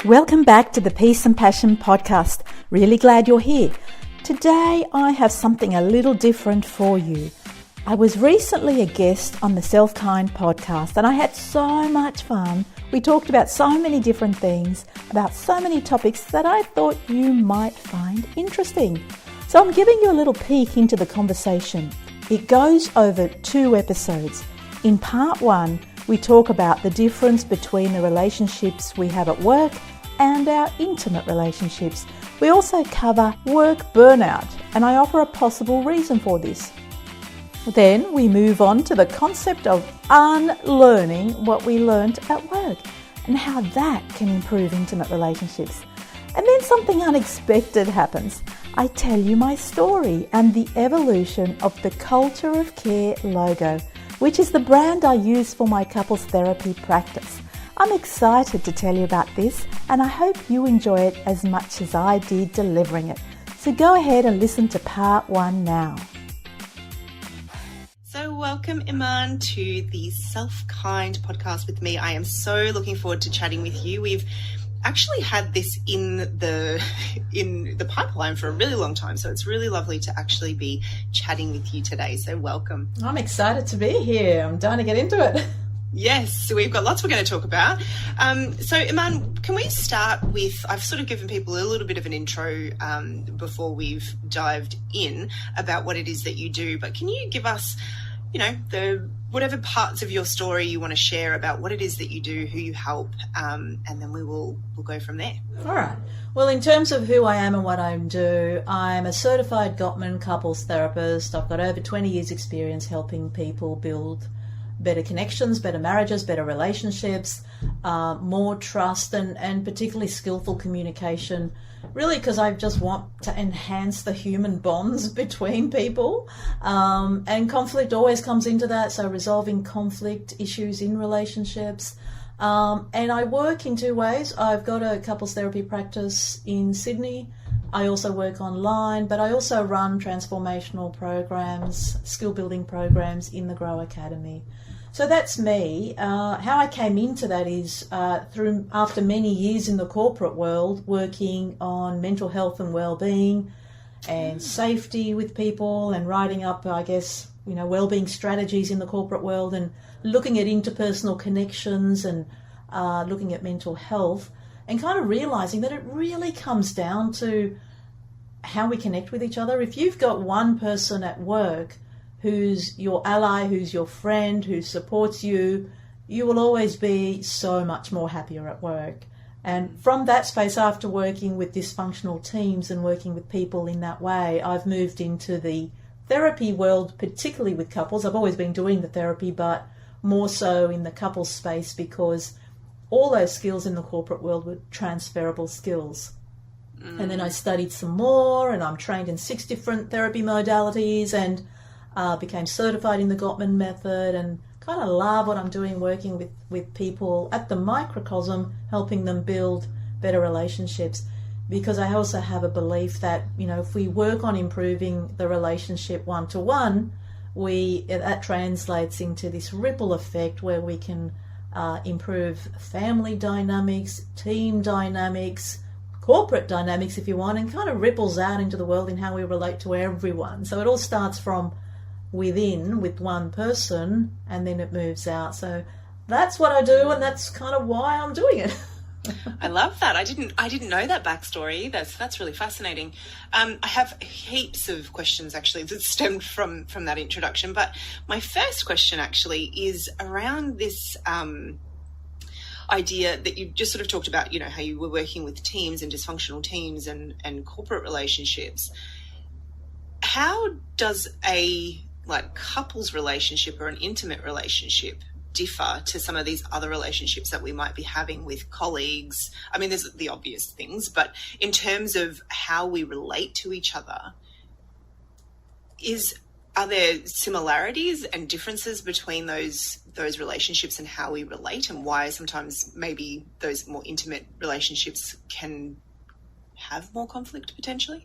Welcome back to the Peace and Passion podcast. Really glad you're here. Today I have something a little different for you. I was recently a guest on the Self-Kind podcast and I had so much fun. We talked about so many different things, about so many topics that I thought you might find interesting. So I'm giving you a little peek into the conversation. It goes over 2 episodes. In part 1, we talk about the difference between the relationships we have at work and our intimate relationships. We also cover work burnout, and I offer a possible reason for this. Then we move on to the concept of unlearning what we learned at work and how that can improve intimate relationships. And then something unexpected happens. I tell you my story and the evolution of the Culture of Care logo, which is the brand I use for my couples therapy practice. I'm excited to tell you about this, and I hope you enjoy it as much as I did delivering it. So go ahead and listen to part 1 now. So welcome, Iman, to the Self-Kind podcast with me. I am so looking forward to chatting with you. We've actually had this in the pipeline for a really long time, so it's really lovely to actually be chatting with you today. So welcome. I'm excited to be here. I'm dying to get into it. Yes, so we've got lots we're going to talk about. So Iman, can we start with, I've sort of given people a little bit of an intro before we've dived in about what it is that you do, but can you give us, whatever parts of your story you want to share about what it is that you do, who you help, and then we'll go from there. All right. Well, in terms of who I am and what I do, I'm a certified Gottman couples therapist. I've got over 20 years experience helping people build better connections, better marriages, better relationships, more trust, and particularly skillful communication, really because I just want to enhance the human bonds between people. And conflict always comes into that, so resolving conflict issues in relationships. And I work in 2 ways. I've got a couples therapy practice in Sydney. I also work online, but I also run transformational programs, skill building programs in the Grow Academy. So that's me. How I came into that is after many years in the corporate world, working on mental health and well-being and safety with people and writing up, well-being strategies in the corporate world and looking at interpersonal connections and looking at mental health, and kind of realizing that it really comes down to how we connect with each other. If you've got one person at work who's your ally, who's your friend, who supports you, you will always be so much more happier at work. And from that space, after working with dysfunctional teams and working with people in that way, I've moved into the therapy world, particularly with couples. I've always been doing the therapy, but more so in the couples space because all those skills in the corporate world were transferable skills. And then I studied some more, and I'm trained in 6 different therapy modalities and became certified in the Gottman method, and kind of love what I'm doing working with people at the microcosm, helping them build better relationships. Because I also have a belief that, if we work on improving the relationship one-to-one, that translates into this ripple effect where we can improve family dynamics, team dynamics, corporate dynamics if you want, and kind of ripples out into the world in how we relate to everyone. So it all starts from within with one person and then it moves out. So that's what I do, and that's kind of why I'm doing it. I love that. I didn't know that backstory. That's really fascinating. I have heaps of questions actually that stemmed from that introduction, but my first question actually is around this idea that you just sort of talked about, how you were working with teams and dysfunctional teams and corporate relationships. How does a couples relationship or an intimate relationship differ to some of these other relationships that we might be having with colleagues? I mean, there's the obvious things, but in terms of how we relate to each other, are there similarities and differences between those relationships and how we relate, and why sometimes maybe those more intimate relationships can have more conflict potentially?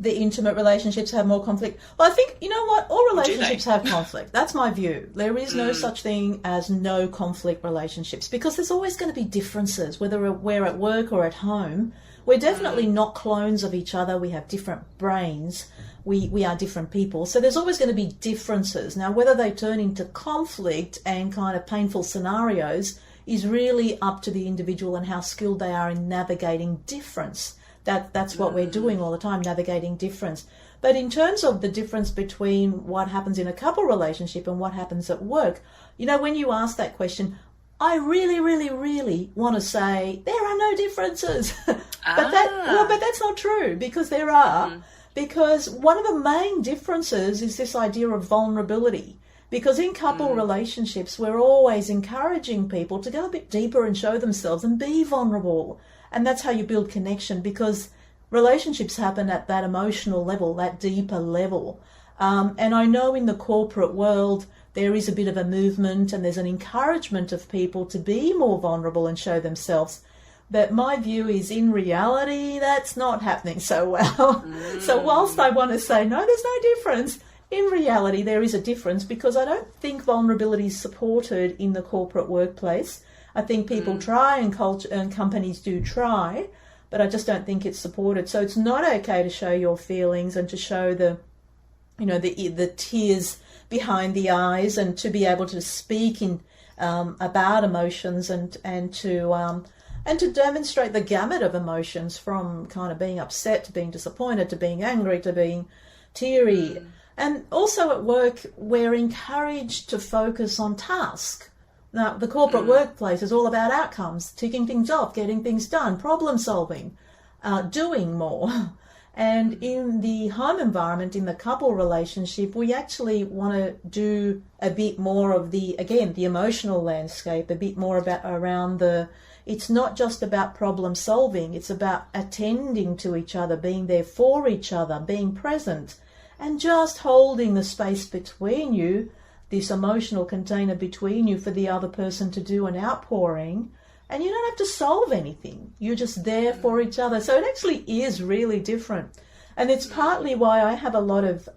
the intimate relationships have more conflict. Well, I think, you know what, all relationships have conflict. That's my view. There is no such thing as no conflict relationships, because there's always going to be differences, whether we're at work or at home. We're definitely not clones of each other. We have different brains. We are different people. So there's always going to be differences. Now, whether they turn into conflict and kind of painful scenarios is really up to the individual and how skilled they are in navigating difference. That's what we're doing all the time, navigating difference. But in terms of the difference between what happens in a couple relationship and what happens at work, you know, when you ask that question, I really, really, really want to say there are no differences. But that's not true, because there are. Because one of the main differences is this idea of vulnerability. Because in couple relationships, we're always encouraging people to go a bit deeper and show themselves and be vulnerable. And that's how you build connection, because relationships happen at that emotional level, that deeper level. And I know in the corporate world, there is a bit of a movement and there's an encouragement of people to be more vulnerable and show themselves. But my view is, in reality, that's not happening so well. So whilst I want to say, no, there's no difference, in reality, there is a difference, because I don't think vulnerability is supported in the corporate workplace. I think people try, and companies do try, but I just don't think it's supported. So it's not okay to show your feelings and to show the tears behind the eyes, and to be able to speak about emotions and to demonstrate the gamut of emotions, from kind of being upset to being disappointed to being angry to being teary. And also at work, we're encouraged to focus on task. Now, the corporate workplace is all about outcomes, ticking things off, getting things done, problem solving, doing more. And in the home environment, in the couple relationship, we actually want to do a bit more of the emotional landscape, a bit more around it's not just about problem solving, it's about attending to each other, being there for each other, being present, and just holding the space between you, this emotional container between you, for the other person to do an outpouring. And you don't have to solve anything. You're just there for each other. So it actually is really different. And it's partly why I have a lot of,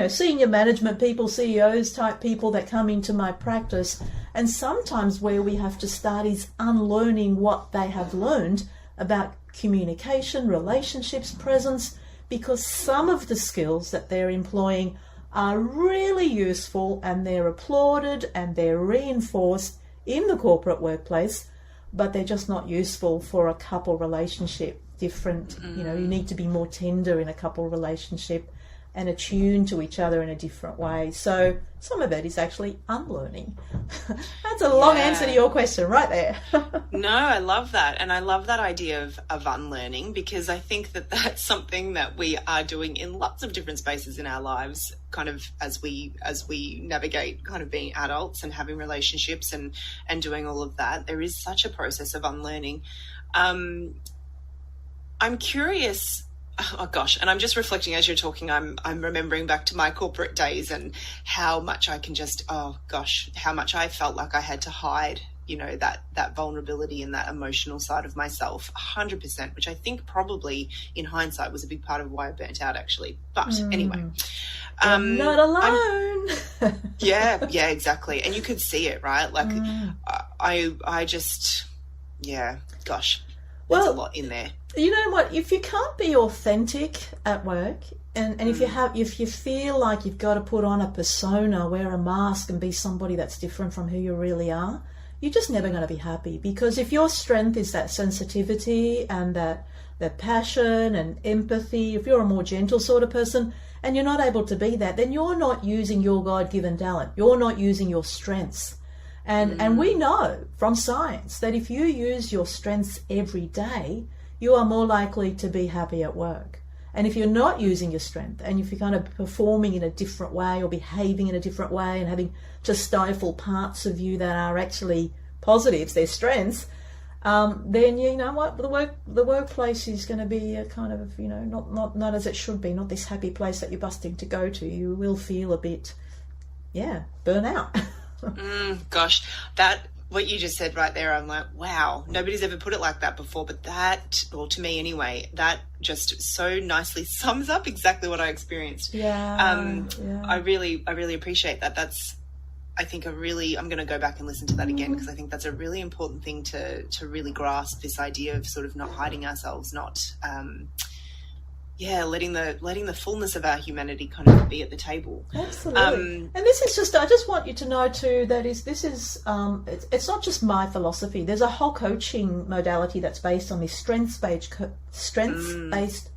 senior management people, CEOs type people that come into my practice. And sometimes where we have to start is unlearning what they have learned about communication, relationships, presence, because some of the skills that they're employing are really useful and they're applauded and they're reinforced in the corporate workplace, but they're just not useful for a couple relationship. Different, you need to be more tender in a couple relationship and attuned to each other in a different way. So some of it is actually unlearning. That's a long answer to your question right there. No, I love that. And I love that idea of unlearning, because I think that that's something that we are doing in lots of different spaces in our lives, kind of as we navigate kind of being adults and having relationships and doing all of that. There is such a process of unlearning. I'm curious, oh gosh, and I'm just reflecting as you're talking, I'm remembering back to my corporate days and how much I can just, how much I felt like I had to hide, that vulnerability and that emotional side of myself 100%, which I think probably in hindsight was a big part of why I burnt out, actually. But anyway. Not alone. yeah, exactly. And you could see it, right? Like I just, gosh, there's a lot in there. You know what? If you can't be authentic at work, and if you feel like you've got to put on a persona, wear a mask, and be somebody that's different from who you really are, you're just never going to be happy. Because if your strength is that sensitivity and that passion and empathy, if you're a more gentle sort of person and you're not able to be that, then you're not using your God-given talent. You're not using your strengths. And we know from science that if you use your strengths every day, you are more likely to be happy at work. And if you're not using your strength, and if you're kind of performing in a different way or behaving in a different way and having to stifle parts of you that are actually positives, they're strengths, then you know what, the workplace is going to be a kind of, not as it should be, not this happy place that you're busting to go to. You will feel a bit, burn out. Gosh, that what you just said right there, I'm like, wow, nobody's ever put it like that before. But that, well, to me anyway, that just so nicely sums up exactly what I experienced. I really appreciate that. That's, I think, I'm going to go back and listen to that again, because I think that's a really important thing to really grasp, this idea of sort of not hiding ourselves, not, letting the fullness of our humanity kind of be at the table. Absolutely. And this is just, I just want you to know too, that it's not just my philosophy. There's a whole coaching modality that's based on this strengths-based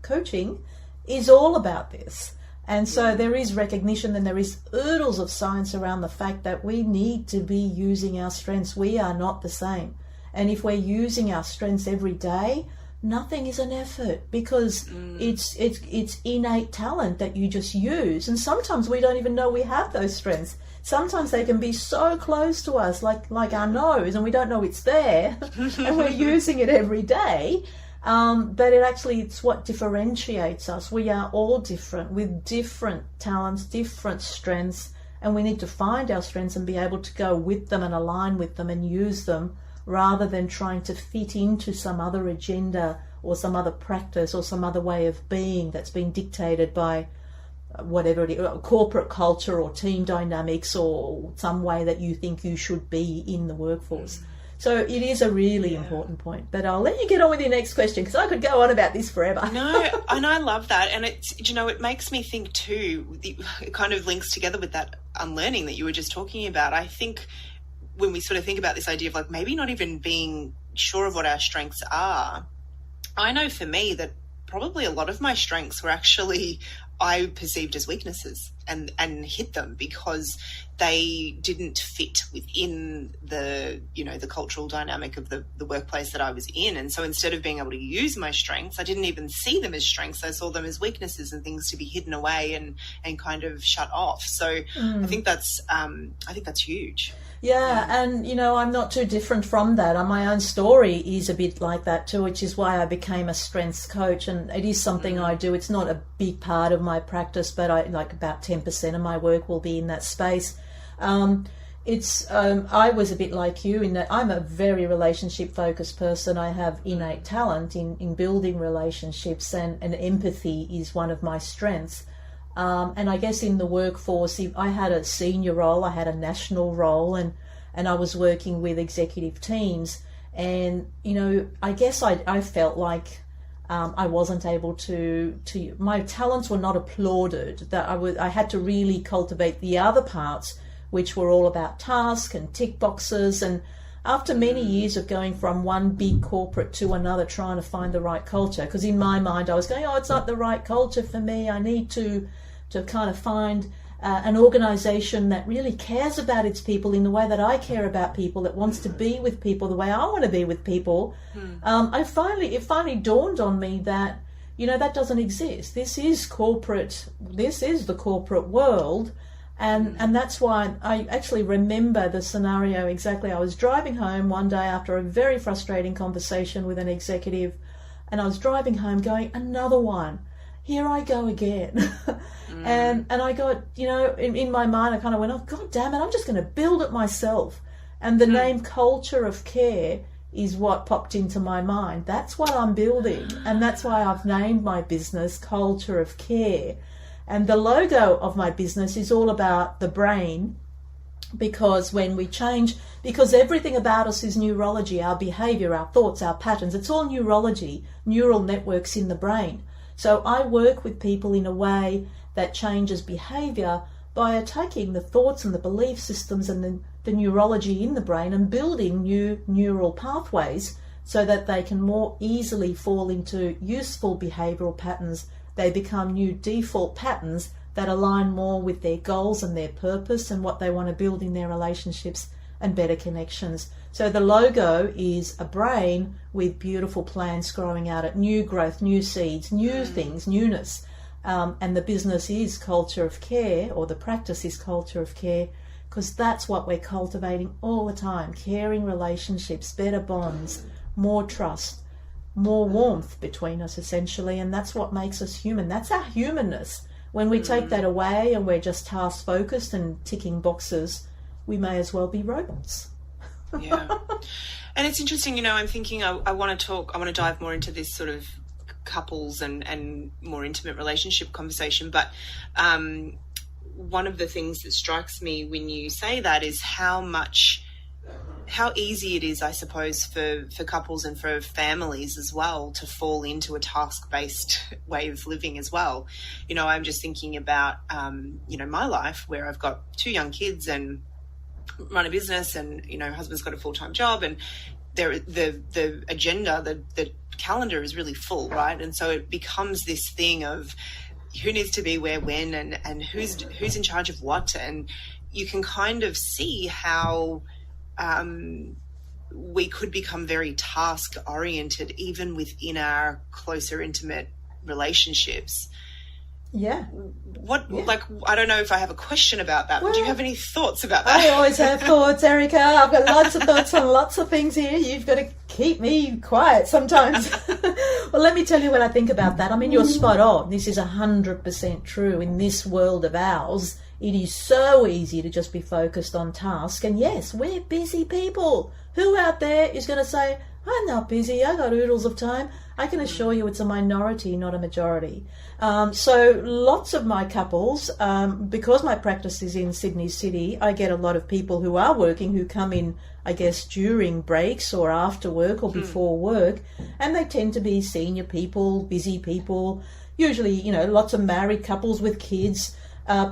coaching is all about this. And so there is recognition, and there is oodles of science around the fact that we need to be using our strengths. We are not the same. And if we're using our strengths every day, nothing is an effort, because it's innate talent that you just use. And sometimes we don't even know we have those strengths. Sometimes they can be so close to us, like our nose, and we don't know it's there, and we're using it every day. But it's what differentiates us. We are all different, with different talents, different strengths, and we need to find our strengths and be able to go with them and align with them and use them, rather than trying to fit into some other agenda or some other practice or some other way of being that's been dictated by whatever it is, corporate culture or team dynamics, or some way that you think you should be in the workforce. So it is a really important point. But I'll let you get on with your next question, because I could go on about this forever. No, and I love that. And it makes me think too, it kind of links together with that unlearning that you were just talking about. I think when we sort of think about this idea of like maybe not even being sure of what our strengths are, I know for me that probably a lot of my strengths were actually I perceived as weaknesses, and hid them because they didn't fit within the cultural dynamic of the workplace that I was in. And so instead of being able to use my strengths, I didn't even see them as strengths. I saw them as weaknesses and things to be hidden away and kind of shut off. So I think that's huge. Yeah, and I'm not too different from that. My own story is a bit like that too, which is why I became a strengths coach, and it is something I do. It's not a big part of my practice, but about 10% of my work will be in that space. I was a bit like you in that I'm a very relationship focused person. I have innate talent in building relationships, and empathy is one of my strengths. And I guess in the workforce, I had a senior role, I had a national role, and I was working with executive teams. And, I guess I felt like I wasn't able to my talents were not applauded, that I had to really cultivate the other parts, which were all about task and tick boxes. And after many years of going from one big corporate to another, trying to find the right culture, because in my mind I was going, it's not the right culture for me. I need to kind of find an organisation that really cares about its people in the way that I care about people, that wants to be with people the way I want to be with people. It finally dawned on me that, that doesn't exist. This is corporate. This is the corporate world. And that's why I actually remember the scenario exactly. I was driving home one day after a very frustrating conversation with an executive, and I was driving home going, another one. Here I go again. And I got, in my mind, I kind of went, oh, God damn it, I'm just going to build it myself. And the name Culture of Care is what popped into my mind. That's what I'm building. And that's why I've named my business Culture of Care. And the logo of my business is all about the brain, because when we change, because everything about us is neurology, our behavior, our thoughts, our patterns, it's all neurology, neural networks in the brain. So I work with people in a way that changes behavior by taking the thoughts and the belief systems and the neurology in the brain and building new neural pathways so that they can more easily fall into useful behavioural patterns. They become new default patterns that align more with their goals and their purpose and what they want to build in their relationships and better connections. So the logo is a brain with beautiful plants growing out at new growth, new seeds, new things, newness. And the business is Culture of Care, or the practice is Culture of Care, because that's what we're cultivating all the time. Caring relationships, better bonds, more trust, more warmth between us, essentially. And that's what makes us human. That's our humanness. When we take that away and we're just task focused and ticking boxes, we may as well be robots. Yeah. And it's interesting, you know, I'm thinking I want to dive more into this sort of couples and more intimate relationship conversation. But one of the things that strikes me when you say that is how easy it is, I suppose, for couples and for families as well to fall into a task-based way of living as well. You know, I'm just thinking about, you know, my life where I've got 2 young kids and run a business, and, you know, husband's got a full-time job, and the agenda, the calendar is really full, right? And so it becomes this thing of who needs to be where, when, and who's in charge of what. And you can kind of see how we could become very task oriented even within our closer, intimate relationships. Yeah. Like, I don't know if I have a question about that, but do you have any thoughts about that? I always have thoughts, Erica. I've got lots of thoughts on lots of things here. You've got to keep me quiet sometimes. Well, let me tell you what I think about that. I mean, you're spot on. This is 100% true. In this world of ours, it is so easy to just be focused on task. And yes, we're busy people. Who out there is going to say, I'm not busy, I got oodles of time? I can assure you it's a minority, not a majority. So lots of my couples, because my practice is in Sydney City, I get a lot of people who are working who come in, I guess, during breaks or after work or before work, and they tend to be senior people, busy people, usually, you know, lots of married couples with kids,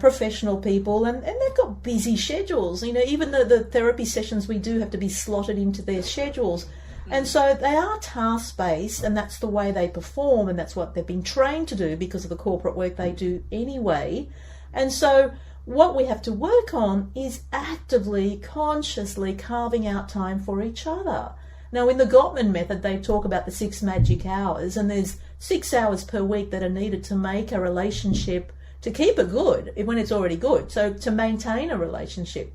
professional people, and they've got busy schedules. You know, even the therapy sessions we do have to be slotted into their schedules. And so they are task-based, and that's the way they perform, and that's what they've been trained to do because of the corporate work they do anyway. And so what we have to work on is actively, consciously carving out time for each other. Now, in the Gottman method, they talk about the 6 magic hours, and there's 6 hours per week that are needed to make a relationship, to keep it good when it's already good, so to maintain a relationship.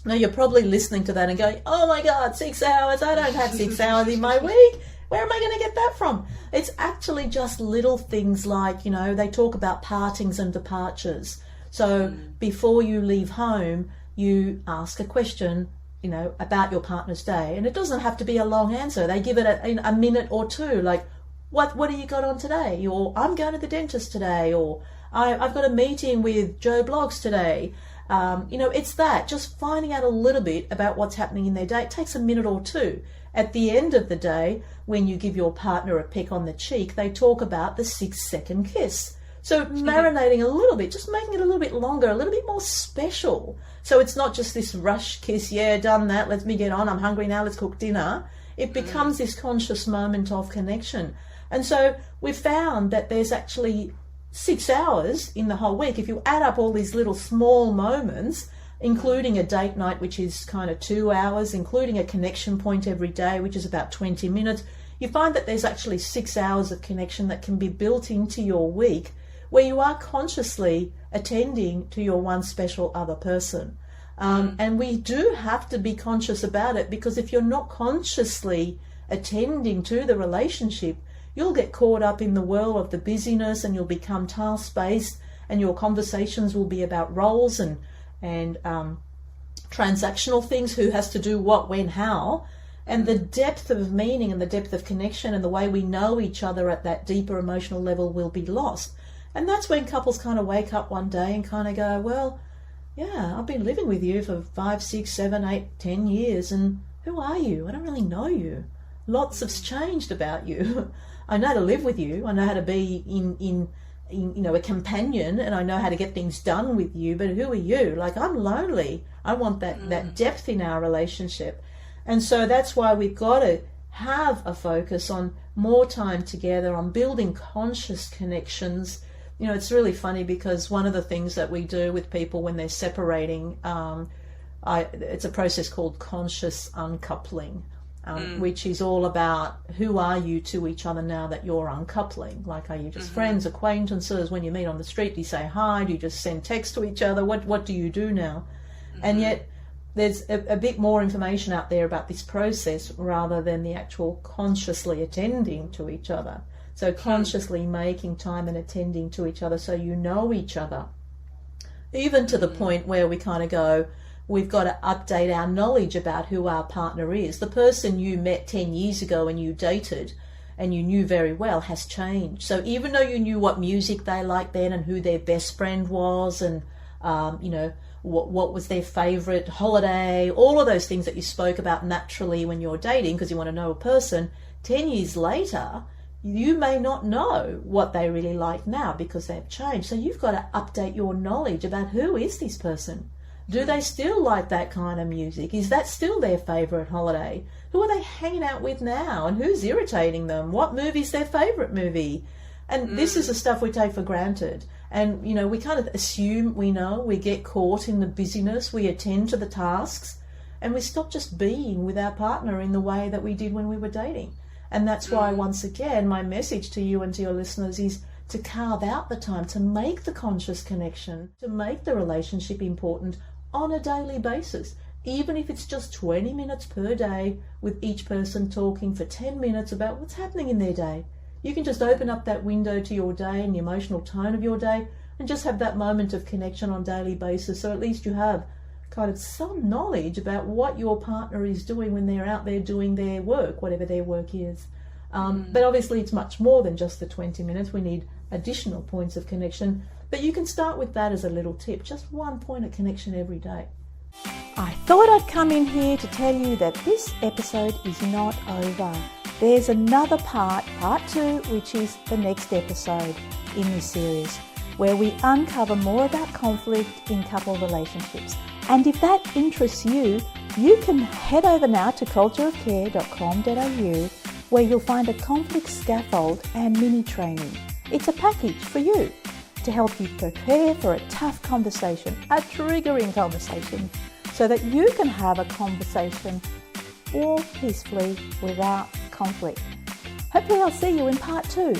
Now, you're probably listening to that and going, oh my God, 6 hours, I don't have 6 hours in my week. Where am I going to get that from? It's actually just little things like, you know, they talk about partings and departures. So before you leave home, you ask a question, you know, about your partner's day. And it doesn't have to be a long answer. They give it a minute or two, like, what do you got on today? Or I'm going to the dentist today. Or I've got a meeting with Joe Bloggs today. You know, it's that, just finding out a little bit about what's happening in their day. It takes a minute or two. At the end of the day, when you give your partner a peck on the cheek, they talk about the 6-second kiss. So marinating a little bit, just making it a little bit longer, a little bit more special. So it's not just this rush kiss, yeah, done that, let me get on, I'm hungry now, let's cook dinner. It becomes this conscious moment of connection. And so we've found that there's actually 6 hours in the whole week. If you add up all these little small moments, including a date night, which is kind of 2 hours, including a connection point every day, which is about 20 minutes, you find that there's actually 6 hours of connection that can be built into your week where you are consciously attending to your one special other person. And we do have to be conscious about it, because if you're not consciously attending to the relationship, you'll get caught up in the whirl of the busyness, and you'll become task-based, and your conversations will be about roles and transactional things, who has to do what, when, how. And the depth of meaning and the depth of connection and the way we know each other at that deeper emotional level will be lost. And that's when couples kind of wake up one day and kind of go, well, yeah, I've been living with you for 5, 6, 7, 8, 10 years, and who are you? I don't really know you. Lots has changed about you. I know how to live with you. I know how to be in you know, a companion, and I know how to get things done with you, but who are you? Like, I'm lonely. I want that depth in our relationship. And so that's why we've got to have a focus on more time together, on building conscious connections. You know, it's really funny, because one of the things that we do with people when they're separating, it's a process called conscious uncoupling. Which is all about, who are you to each other now that you're uncoupling? Like, are you just friends, acquaintances? When you meet on the street, do you say hi? Do you just send text to each other? What do you do now? And yet there's a bit more information out there about this process rather than the actual consciously attending to each other. So consciously making time and attending to each other so you know each other. Even to the point where we kind of go, we've got to update our knowledge about who our partner is. The person you met 10 years ago and you dated and you knew very well has changed. So even though you knew what music they liked then and who their best friend was and, what was their favourite holiday, all of those things that you spoke about naturally when you're dating because you want to know a person, 10 years later, you may not know what they really like now because they've changed. So you've got to update your knowledge about who is this person. Do they still like that kind of music? Is that still their favourite holiday? Who are they hanging out with now? And who's irritating them? What movie's their favourite movie? And this is the stuff we take for granted. And, we kind of assume we know. We get caught in the busyness. We attend to the tasks. And we stop just being with our partner in the way that we did when we were dating. And that's why, once again, my message to you and to your listeners is to carve out the time to make the conscious connection, to make the relationship important on a daily basis, even if it's just 20 minutes per day with each person talking for 10 minutes about what's happening in their day. You can just open up that window to your day and the emotional tone of your day and just have that moment of connection on a daily basis, so at least you have kind of some knowledge about what your partner is doing when they're out there doing their work, whatever their work is. But obviously it's much more than just the 20 minutes. We need additional points of connection. But you can start with that as a little tip, just one point of connection every day. I thought I'd come in here to tell you that this episode is not over. There's another part 2, which is the next episode in this series, where we uncover more about conflict in couple relationships. And if that interests you, you can head over now to cultureofcare.com.au, where you'll find a conflict scaffold and mini training. It's a package for you to help you prepare for a tough conversation, a triggering conversation, so that you can have a conversation all peacefully without conflict. Hopefully I'll see you in part 2.